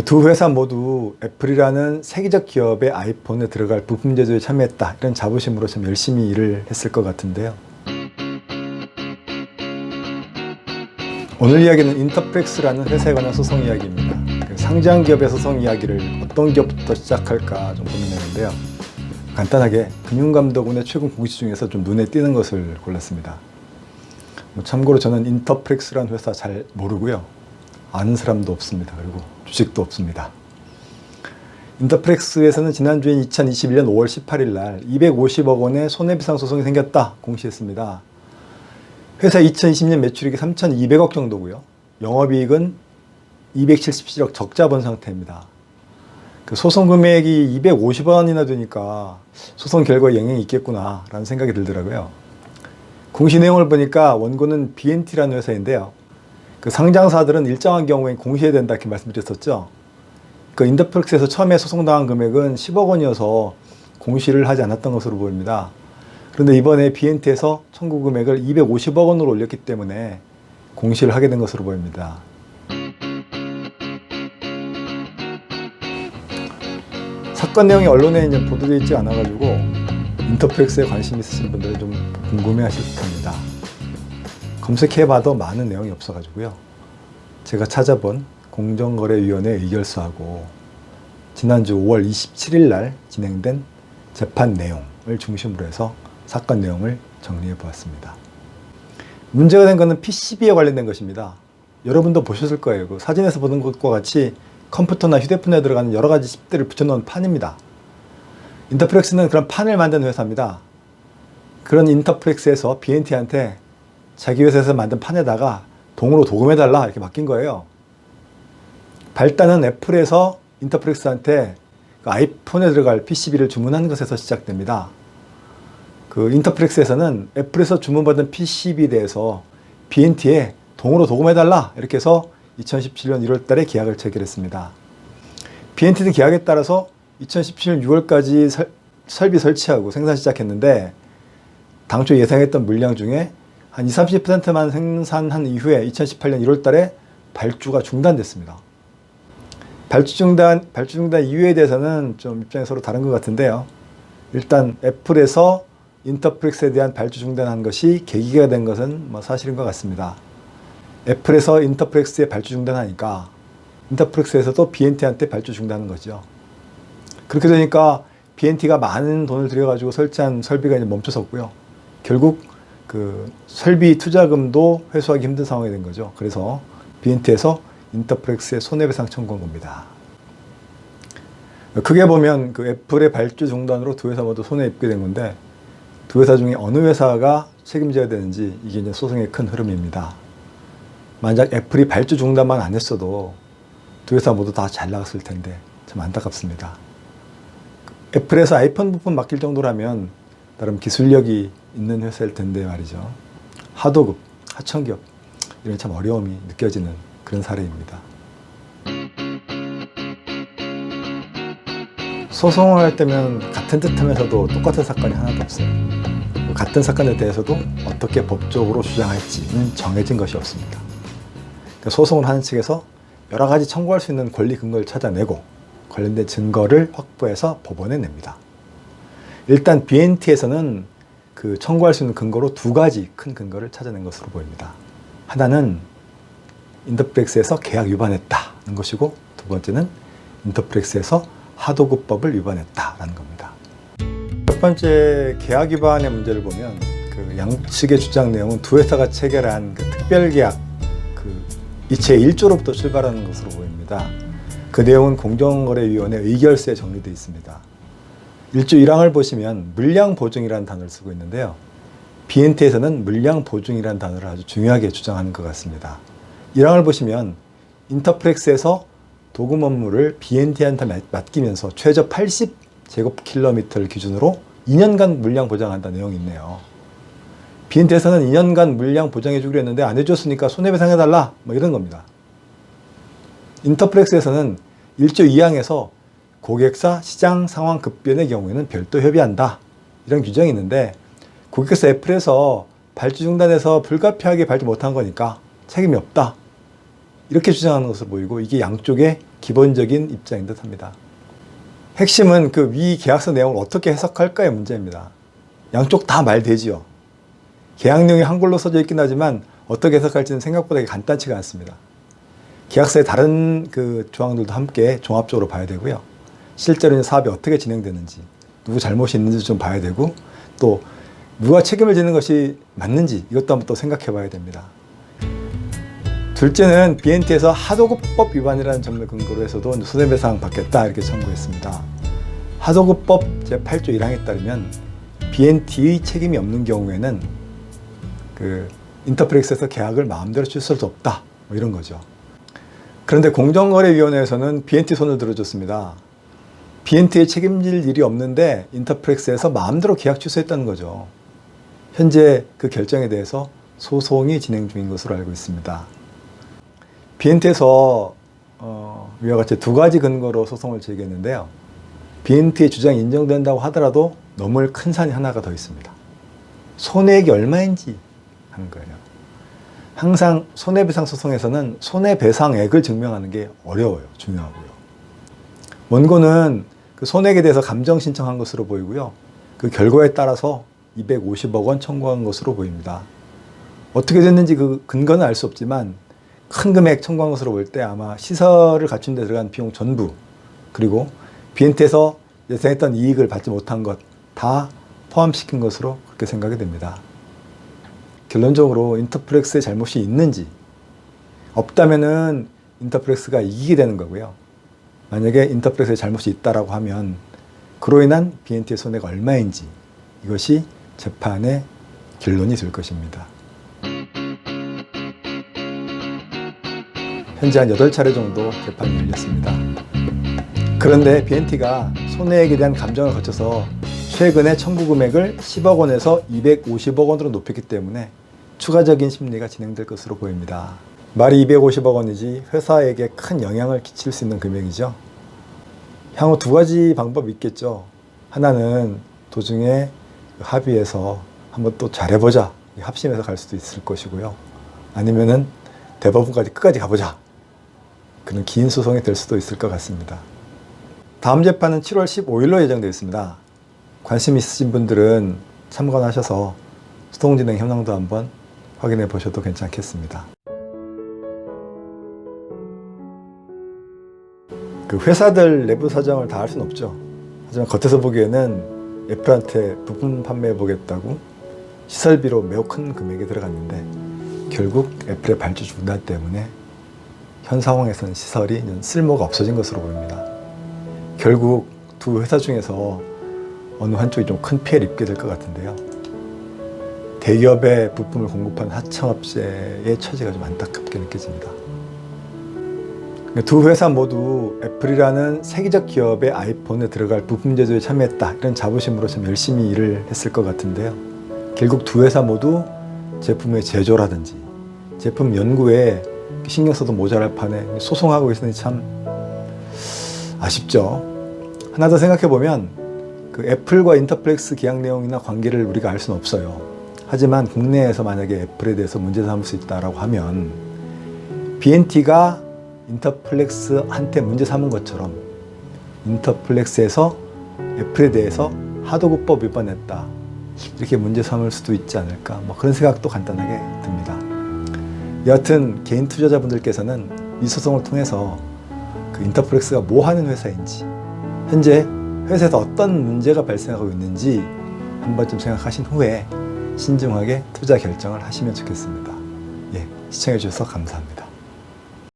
두 회사 모두 애플이라는 세계적 기업의 아이폰에 들어갈 부품 제조에 참여했다. 이런 자부심으로 참 열심히 일을 했을 것 같은데요. 오늘 이야기는 인터플렉스라는 회사에 관한 소송 이야기입니다. 상장 기업의 소송 이야기를 어떤 기업부터 시작할까 좀 고민했는데요. 간단하게 금융감독원의 최근 공시 중에서 좀 눈에 띄는 것을 골랐습니다. 참고로 저는 인터플렉스라는 회사 잘 모르고요. 아는 사람도 없습니다. 그리고 주식도 없습니다. 인터플렉스에서는 지난주인 2021년 5월 18일 날 250억 원의 손해배상 소송이 생겼다 공시했습니다. 회사 2020년 매출액이 3,200억 정도고요. 영업이익은 277억 적자 본 상태입니다. 그 소송 금액이 250억 원이나 되니까 소송 결과에 영향이 있겠구나 라는 생각이 들더라고요. 공시 내용을 보니까 원고는 BNT라는 회사인데요. 그 상장사들은 일정한 경우엔 공시해야 된다 이렇게 말씀드렸었죠. 그 인터플렉스에서 처음에 소송당한 금액은 10억 원이어서 공시를 하지 않았던 것으로 보입니다. 그런데 이번에 BNT에서 청구 금액을 250억 원으로 올렸기 때문에 공시를 하게 된 것으로 보입니다. 사건 내용이 언론에 이제 보도되어 있지 않아가지고 인터플렉스에 관심 있으신 분들은 좀 궁금해하실 듯합니다. 검색해봐도 많은 내용이 없어가지고요. 제가 찾아본 공정거래위원회 의결서하고 지난주 5월 27일 날 진행된 재판 내용을 중심으로 해서 사건 내용을 정리해 보았습니다. 문제가 된 것은 PCB에 관련된 것입니다. 여러분도 보셨을 거예요. 그 사진에서 보는 것과 같이 컴퓨터나 휴대폰에 들어가는 여러 가지 칩들을 붙여놓은 판입니다. 인터플렉스는 그런 판을 만드는 회사입니다. 그런 인터플렉스에서 BNT한테 자기 회사에서 만든 판에다가 동으로 도금해달라 이렇게 맡긴 거예요. 발단은 애플에서 인터플렉스한테 그 아이폰에 들어갈 PCB를 주문한 것에서 시작됩니다. 그 인터플렉스에서는 애플에서 주문받은 PCB에 대해서 BNT에 동으로 도금해달라 이렇게 해서 2017년 1월 달에 계약을 체결했습니다. BNT도 계약에 따라서 2017년 6월까지 설비 설치하고 생산 시작했는데 당초 예상했던 물량 중에 한 20, 30%만 생산한 이후에 2018년 1월 달에 발주가 중단됐습니다. 발주 중단 이유에 대해서는 좀 입장이 서로 다른 것 같은데요. 일단 애플에서 인터플렉스에 대한 발주 중단한 것이 계기가 된 것은 사실인 것 같습니다. 애플에서 인터플렉스에 발주 중단하니까 인터플렉스에서도 BNT한테 발주 중단하는 거죠. 그렇게 되니까 BNT가 많은 돈을 들여가지고 설치한 설비가 이제 멈춰섰고요. 결국 그 설비 투자금도 회수하기 힘든 상황이 된 거죠. 그래서 BNT에서 인터플렉스에 손해배상 청구한 겁니다. 크게 보면 그 애플의 발주 중단으로 두 회사 모두 손해 입게 된 건데 두 회사 중에 어느 회사가 책임져야 되는지 이게 이제 소송의 큰 흐름입니다. 만약 애플이 발주 중단만 안 했어도 두 회사 모두 다 잘 나갔을 텐데 참 안타깝습니다. 애플에서 아이폰 부품 맡길 정도라면 나름 기술력이 있는 회사일 텐데 말이죠. 하도급, 하청기업 이런 참 어려움이 느껴지는 그런 사례입니다. 소송을 할 때면 같은 듯 하면서도 똑같은 사건이 하나도 없어요. 같은 사건에 대해서도 어떻게 법적으로 주장할지는 정해진 것이 없습니다. 소송을 하는 측에서 여러 가지 청구할 수 있는 권리 근거를 찾아내고 관련된 증거를 확보해서 법원에 냅니다. 일단 BNT에서는 그 청구할 수 있는 근거로 두 가지 큰 근거를 찾아낸 것으로 보입니다. 하나는 인터플렉스에서 계약 위반했다는 것이고 두 번째는 인터플렉스에서 하도급법을 위반했다라는 겁니다. 첫 번째 계약 위반의 문제를 보면 그 양측의 주장 내용은 두 회사가 체결한 그 특별계약 이 제1조로부터 출발하는 것으로 보입니다. 그 내용은 공정거래위원회 의결서에 정리되어 있습니다. 1조 1항을 보시면 물량보증이라는 단어를 쓰고 있는데요. BNT에서는 물량보증이라는 단어를 아주 중요하게 주장하는 것 같습니다. 1항을 보시면 인터플렉스에서 도금 업무를 BNT한테 맡기면서 최저 80제곱킬로미터를 기준으로 2년간 물량 보장한다는 내용이 있네요. BNT에서는 2년간 물량 보장해주기로 했는데 안 해줬으니까 손해배상해달라 이런 겁니다. 인터플렉스에서는 1조 2항에서 고객사 시장 상황 급변의 경우에는 별도 협의한다 이런 규정이 있는데 고객사 애플에서 발주 중단해서 불가피하게 발주 못한 거니까 책임이 없다 이렇게 주장하는 것으로 보이고 이게 양쪽의 기본적인 입장인 듯 합니다. 핵심은 그 위 계약서 내용을 어떻게 해석할까의 문제입니다. 양쪽 다 말되지요. 계약 내용이 한글로 써져 있긴 하지만 어떻게 해석할지는 생각보다 간단치가 않습니다. 계약서의 다른 그 조항들도 함께 종합적으로 봐야 되고요. 실제로 사업이 어떻게 진행되는지, 누구 잘못이 있는지 좀 봐야 되고, 또 누가 책임을 지는 것이 맞는지 이것도 한번 또 생각해 봐야 됩니다. 둘째는 BNT에서 하도급법 위반이라는 점을 근거로 해서도 손해배상 받겠다 이렇게 청구했습니다. 하도급법 제8조 1항에 따르면 BNT의 책임이 없는 경우에는 그 인터플렉스에서 계약을 마음대로 취소할 수 없다 뭐 이런 거죠. 그런데 공정거래위원회에서는 BNT 손을 들어줬습니다. BNT에 책임질 일이 없는데 인터플렉스에서 마음대로 계약 취소했다는 거죠. 현재 그 결정에 대해서 소송이 진행 중인 것으로 알고 있습니다. BNT에서 위와 같이 두 가지 근거로 소송을 제기했는데요. BNT의 주장이 인정된다고 하더라도 넘을 큰 산이 하나가 더 있습니다. 손해액이 얼마인지 하는 거예요. 항상 손해배상 소송에서는 손해배상액을 증명하는 게 어려워요. 중요하고요. 원고는 그 손해액에 대해서 감정 신청한 것으로 보이고요. 그 결과에 따라서 250억 원 청구한 것으로 보입니다. 어떻게 됐는지 그 근거는 알 수 없지만 큰 금액 청구한 것으로 볼 때 아마 시설을 갖춘 데 들어간 비용 전부, 그리고 BNT에서 예상했던 이익을 받지 못한 것 다 포함시킨 것으로 그렇게 생각이 됩니다. 결론적으로 인터플렉스의 잘못이 있는지, 없다면은 인터플렉스가 이기게 되는 거고요. 만약에 인터플렉스의 잘못이 있다라고 하면 그로 인한 BNT의 손해가 얼마인지, 이것이 재판의 결론이 될 것입니다. 현재 한 8차례 정도 재판이 열렸습니다. 그런데 BNT가 손해액에 대한 감정을 거쳐서 최근에 청구 금액을 10억 원에서 250억 원으로 높였기 때문에 추가적인 심리가 진행될 것으로 보입니다. 말이 250억 원이지 회사에게 큰 영향을 끼칠 수 있는 금액이죠. 향후 두 가지 방법이 있겠죠. 하나는 도중에 합의해서 한번 또 잘해보자, 합심해서 갈 수도 있을 것이고요. 아니면은 대법원까지 끝까지 가보자, 그런 긴 소송이 될 수도 있을 것 같습니다. 다음 재판은 7월 15일로 예정되어 있습니다. 관심 있으신 분들은 참관하셔서 소송 진행 현황도 한번 확인해 보셔도 괜찮겠습니다. 그 회사들 내부 사정을 다 알 수는 없죠. 하지만 겉에서 보기에는 애플한테 부품 판매해 보겠다고 시설비로 매우 큰 금액이 들어갔는데 결국 애플의 발주 중단 때문에 현 상황에서는 시설이 쓸모가 없어진 것으로 보입니다. 결국 두 회사 중에서 어느 한쪽이 좀 큰 피해를 입게 될 것 같은데요. 대기업의 부품을 공급하는 하청업체의 처지가 좀 안타깝게 느껴집니다. 두 회사 모두 애플이라는 세계적 기업의 아이폰에 들어갈 부품 제조에 참여했다, 이런 자부심으로 참 열심히 일을 했을 것 같은데요. 결국 두 회사 모두 제품의 제조라든지 제품 연구에 신경 써도 모자랄 판에 소송하고 있으니 참 아쉽죠. 하나 더 생각해 보면 그 애플과 인터플렉스 계약 내용이나 관계를 우리가 알 수는 없어요. 하지만 국내에서 만약에 애플에 대해서 문제 삼을 수 있다라고 하면 BNT가 인터플렉스한테 문제 삼은 것처럼 인터플렉스에서 애플에 대해서 하도급법 위반했다, 이렇게 문제 삼을 수도 있지 않을까, 뭐 그런 생각도 간단하게 듭니다. 여하튼 개인 투자자분들께서는 이 소송을 통해서 그 인터플렉스가 뭐 하는 회사인지, 현재 회사에서 어떤 문제가 발생하고 있는지 한 번쯤 생각하신 후에 신중하게 투자 결정을 하시면 좋겠습니다. 예, 시청해 주셔서 감사합니다.